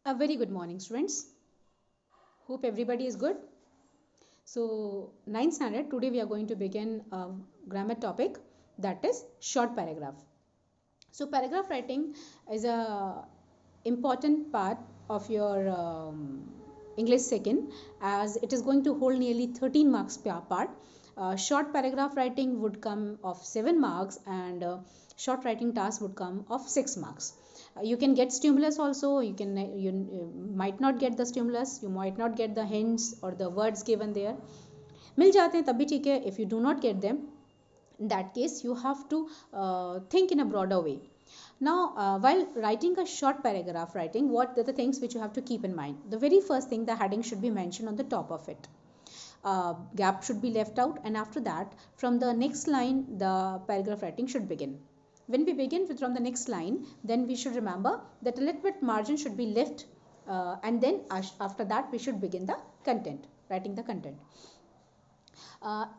A very good morning, students. Hope everybody is good. So, ninth standard, today we are going to begin a grammar topic, that is short paragraph. So, paragraph writing is a important part of your English second, as it is going to hold nearly 13 marks per part. Short paragraph writing would come of 7 marks, and short writing task would come of 6 marks. You can get stimulus also. You might not get the stimulus, you might not get the hints or the words given there. मिल जाते हैं तब भी ठीक है. If you do not get them, in that case you have to think in a broader way. Now, while writing a short paragraph writing, what are the things which you have to keep in mind? The very first thing, the heading should be mentioned on the top of it. Gap should be left out, and after that, from the next line, the paragraph writing should begin. When we begin from the next line, then we should remember that a little bit margin should be left, and then after that we should begin the content, writing the content.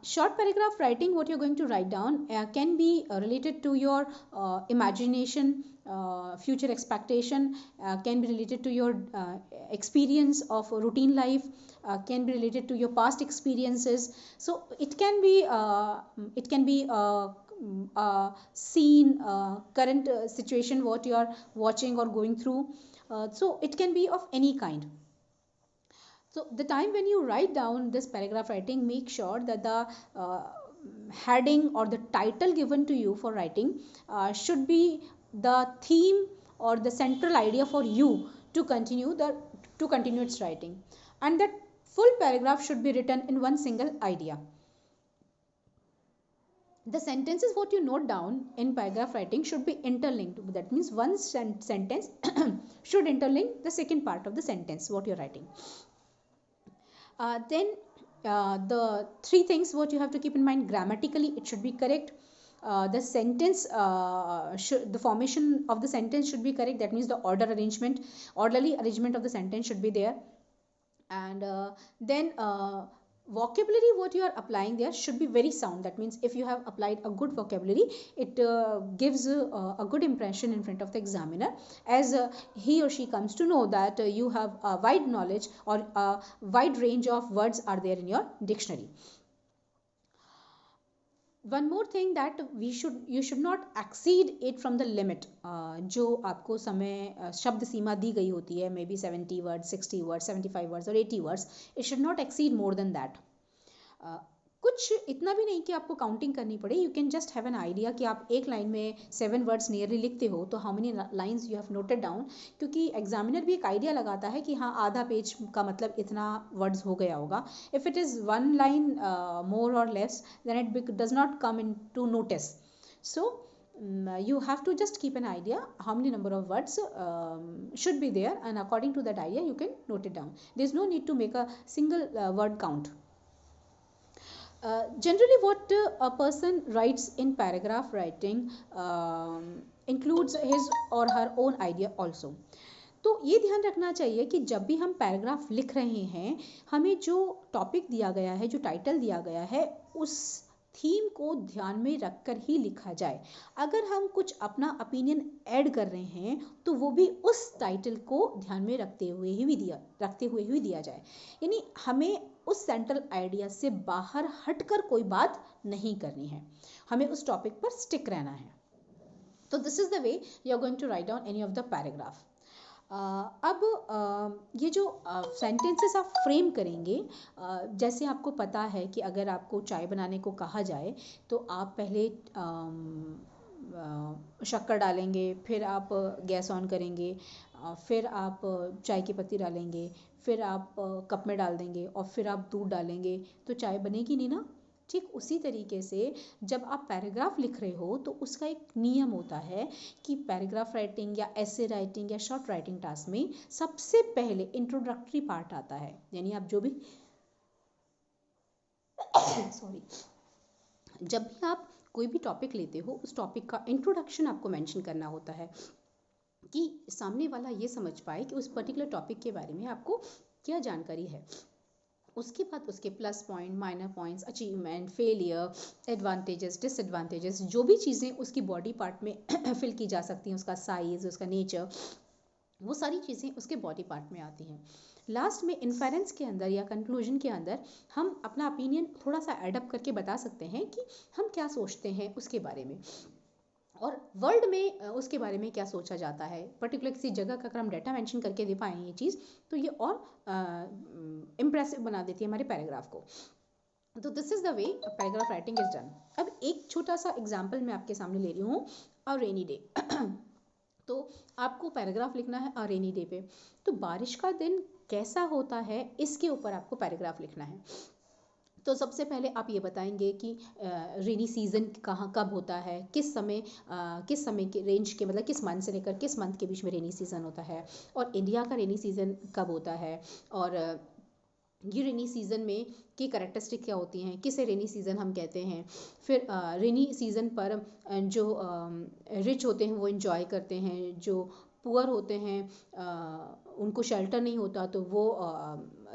Short paragraph writing, what you're going to write down can be related to your imagination, future expectation, can be related to your experience of routine life, can be related to your past experiences. So it can be scene, current situation what you are watching or going through. So it can be of any kind. So the time when you write down this paragraph writing, make sure that the heading or the title given to you for writing should be the theme or the central idea for you to continue its writing, and that full paragraph should be written in one single idea. The sentences what you note down in paragraph writing should be interlinked. That means one sentence should interlink the second part of the sentence what you're writing. Then the three things what you have to keep in mind: grammatically it should be correct, the sentence the formation of the sentence should be correct. That means the orderly arrangement of the sentence should be there. And then vocabulary what you are applying there should be very sound. That means if you have applied a good vocabulary, it gives a good impression in front of the examiner, as he or she comes to know that you have a wide knowledge or a wide range of words are there in your dictionary. One more thing that you should not exceed it from the limit. जो आपको समय शब्द सीमा दी गई होती है, may be 70 words, 60 words, 75 words और 80 words, it should not exceed more than that. कुछ इतना भी नहीं कि आपको काउंटिंग करनी पड़े. You can just have an idea कि आप एक लाइन में 7 वर्ड्स नियरली लिखते हो, तो how many lines you have noted down. क्योंकि एग्जामिनर भी एक आइडिया लगाता है कि हाँ, आधा पेज का मतलब इतना वर्ड्स हो गया होगा. If it is one line more or less, then it does not come into notice. So you have to just keep an idea how many number of words should be there, and according to that idea you can note it down. There is no need to make a single word count. Generally what a person writes in paragraph writing includes his or her own idea also. तो ये ध्यान रखना चाहिए कि जब भी हम paragraph लिख रहे हैं, हमें जो टॉपिक दिया गया है, जो टाइटल दिया गया है, उस थीम को ध्यान में रखकर ही लिखा जाए. अगर हम कुछ अपना ओपिनियन ऐड कर रहे हैं तो वो भी उस टाइटल को ध्यान में रखते हुए ही दिया जाए. यानी हमें उस सेंट्रल आइडिया से बाहर हटकर कोई बात नहीं करनी है, हमें उस टॉपिक पर स्टिक रहना है. तो this is the way you are going to write down any of the paragraph. अब ये जो सेंटेंसेस आप फ्रेम करेंगे, जैसे आपको पता है कि अगर आपको चाय बनाने को कहा जाए तो आप पहले शक्कर डालेंगे, फिर आप गैस ऑन करेंगे, फिर आप चाय की पत्ती डालेंगे, फिर आप कप में डाल देंगे और फिर आप दूध डालेंगे, तो चाय बनेगी नहीं ना. ठीक उसी तरीके से जब आप पैराग्राफ लिख रहे हो तो उसका एक नियम होता है कि पैराग्राफ राइटिंग या ऐसे राइटिंग या शॉर्ट राइटिंग टास्क में सबसे पहले इंट्रोडक्टरी पार्ट आता है. यानी आप जो भी सॉरी जब भी आप कोई भी टॉपिक लेते हो, उस टॉपिक का इंट्रोडक्शन आपको मेंशन करना होता है कि सामने वाला ये समझ पाए कि उस पर्टिकुलर टॉपिक के बारे में आपको क्या जानकारी है. उसके बाद उसके plus point, minor points, achievement, failure, advantages, disadvantages, जो भी चीज़ें उसकी बॉडी पार्ट में फिल की जा सकती हैं, उसका साइज़, उसका नेचर, वो सारी चीज़ें उसके बॉडी पार्ट में आती हैं। लास्ट में इन्फेरेंस के अंदर या कंक्लूजन के अंदर हम अपना ओपिनियन थोड़ा सा एडअप करके बता सकते हैं कि हम क्या सोचते हैं उसके बारे में, और वर्ल्ड में उसके बारे में क्या सोचा जाता है। पर्टिकुलर किसी जगह का अगर हम डाटा मेंशन करके दे पाएँ ये चीज़, तो ये और इम्प्रेसिव बना देती है हमारे पैराग्राफ को। तो this is the way paragraph writing is done. अब एक छोटा सा एग्जाम्पल मैं आपके सामने ले रही हूँ, अ रेनी डे। तो आपको पैराग्राफ लिखना है अ रेनी डे पे, तो बारिश का दिन कैसा होता है इसके ऊपर आपको पैराग्राफ लिखना है। तो सबसे पहले आप ये बताएंगे कि रेनी सीज़न कहाँ कब होता है, किस समय के रेंज के, मतलब किस मंथ से लेकर किस मंथ के बीच में रेनी सीज़न होता है, और इंडिया का रेनी सीज़न कब होता है, और ये रेनी सीज़न में की करेक्टरिस्टिक क्या होती हैं, किसे रेनी सीज़न हम कहते हैं। फिर रेनी सीज़न पर जो रिच होते हैं वो इन्जॉय करते हैं, जो पुअर होते हैं उनको शेल्टर नहीं होता तो वो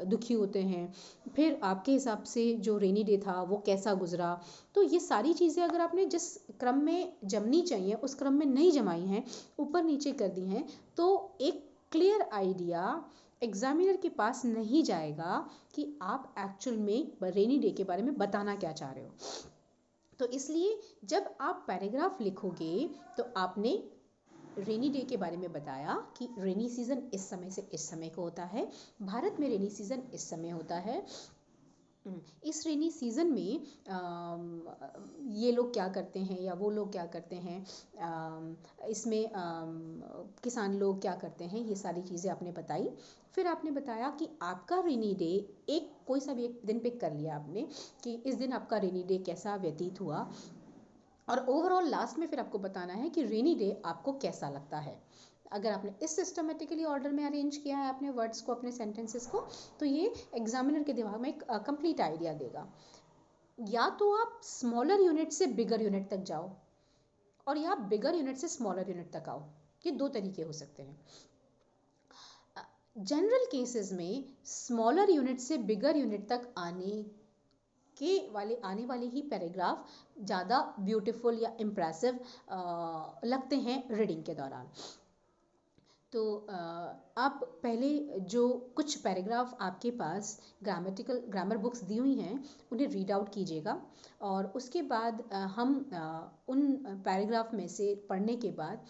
दुखी होते हैं। फिर आपके हिसाब से जो रेनी डे था वो कैसा गुजरा। तो ये सारी चीज़ें अगर आपने जिस क्रम में जमनी चाहिए उस क्रम में नहीं जमाई हैं, ऊपर नीचे कर दी हैं, तो एक क्लियर आइडिया एग्जामिनर के पास नहीं जाएगा कि आप एक्चुअल में रेनी डे के बारे में बताना क्या चाह रहे हो। तो इसलिए जब आप पैराग्राफ लिखोगे तो आपने रेनी डे के बारे में बताया कि रेनी सीज़न इस समय से इस समय को होता है, भारत में रेनी सीज़न इस समय होता है, इस रेनी सीज़न में ये लोग क्या करते हैं या वो लोग क्या करते हैं, इसमें किसान लोग क्या करते हैं, ये सारी चीज़ें आपने बताई। फिर आपने बताया कि आपका रेनी डे एक कोई सा भी एक दिन पिक कर लिया आपने कि इस दिन आपका रेनी डे कैसा व्यतीत हुआ, और ओवरऑल लास्ट में फिर आपको बताना है कि रेनी डे आपको कैसा लगता है। अगर आपने इस सिस्टमेटिकली ऑर्डर में अरेंज किया है अपने वर्ड्स को, अपने सेंटेंसेस को, तो ये एग्जामिनर के दिमाग में एक कंप्लीट आइडिया देगा। या तो आप स्मॉलर यूनिट से बिगर यूनिट तक जाओ, और या आप बिगर यूनिट से स्मॉलर यूनिट तक आओ। ये दो तरीके हो सकते हैं। जनरल केसेस में स्मॉलर यूनिट से बिगर यूनिट तक आने वाले ही पैराग्राफ ज़्यादा ब्यूटीफुल या इम्प्रेसिव लगते हैं रीडिंग के दौरान। तो आप पहले जो कुछ पैराग्राफ आपके पास ग्रामर बुक्स दी हुई हैं उन्हें रीड आउट कीजिएगा, और उसके बाद हम उन पैराग्राफ में से पढ़ने के बाद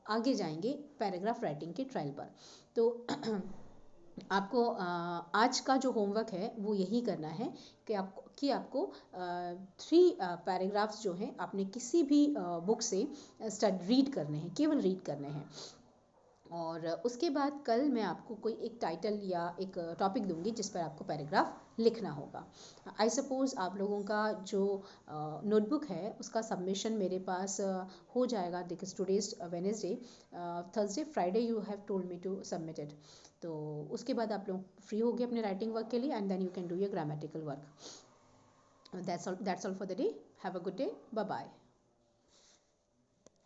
आगे जाएंगे पैराग्राफ राइटिंग के ट्रायल पर। तो आपको आज का जो होमवर्क है वो यही करना है कि आपको 3 पैराग्राफ्स जो हैं आपने किसी भी बुक से रीड करने हैं, केवल रीड करने हैं। और उसके बाद कल मैं आपको कोई एक टाइटल या एक टॉपिक दूंगी जिस पर आपको पैराग्राफ लिखना होगा। आई सपोज़ आप लोगों का जो नोटबुक है उसका सबमिशन मेरे पास हो जाएगा, this today's Wednesday, Thursday Friday you have told me to submit it. तो उसके बाद आप लोग फ्री हो गए अपने राइटिंग वर्क के लिए, and then you can do your grammatical work. That's all for the day. Have a good day, bye bye.